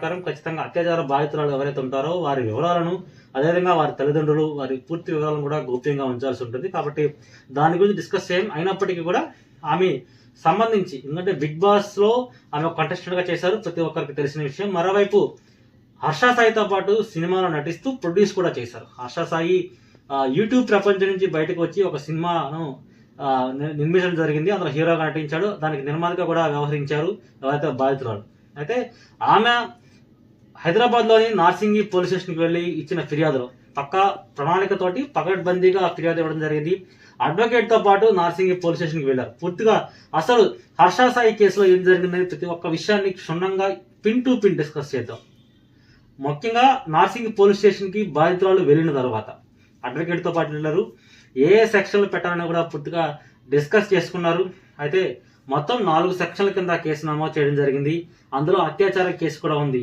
ప్రకారం ఖచ్చితంగా అత్యాచార బాధితురాలు ఎవరైతే ఉంటారో వారి వివరాలను, అదేవిధంగా వారి తల్లిదండ్రులు, వారి పూర్తి వివరాలను కూడా గోప్యంగా ఉంచాల్సి ఉంటుంది. కాబట్టి దాని గురించి డిస్కస్ చేయం. అయినప్పటికీ కూడా ఆమె సంబంధించి, ఎందుకంటే బిగ్ బాస్లో ఆమె కంటెస్టెంట్గా చేశారు, ప్రతి ఒక్కరికి తెలిసిన విషయం. మరోవైపు హర్ష సాయితో పాటు సినిమాలో నటిస్తూ ప్రొడ్యూస్ కూడా చేశారు. హర్ష సాయి యూట్యూబ్ ప్రపంచం నుంచి బయటకు వచ్చి ఒక సినిమాను నిర్మించడం జరిగింది. అందులో హీరోగా నటించాడు. దానికి నిర్మాతగా కూడా వ్యవహరించారు ఎవరైతే బాధితురాలు. అయితే ఆమె హైదరాబాద్లోని నార్సింగి పోలీస్ స్టేషన్కి వెళ్ళి ఇచ్చిన ఫిర్యాదులో పక్కా ప్రణాళికతోటి పకడ్బందీగా ఫిర్యాదు ఇవ్వడం జరిగింది. అడ్వకేట్తో పాటు నార్సింగి పోలీస్ స్టేషన్కి వెళ్ళారు. పూర్తిగా అసలు హర్ష సాయి కేసులో ఏం జరిగిందని ప్రతి ఒక్క విషయాన్ని క్షుణ్ణంగా పిన్ టు పిన్ డిస్కస్ చేద్దాం. ముఖ్యంగా నార్సింగి పోలీస్ స్టేషన్కి బాధితురాలు వెళ్ళిన తర్వాత అడ్వకేట్తో పాటు వెళ్ళారు. ఏ సెక్షన్లు పెట్టాలని కూడా పూర్తిగా డిస్కస్ చేసుకున్నారు. అయితే మొత్తం 4 సెక్షన్ల కింద కేసు నమోదు చేయడం జరిగింది. అందులో అత్యాచార కేసు కూడా ఉంది.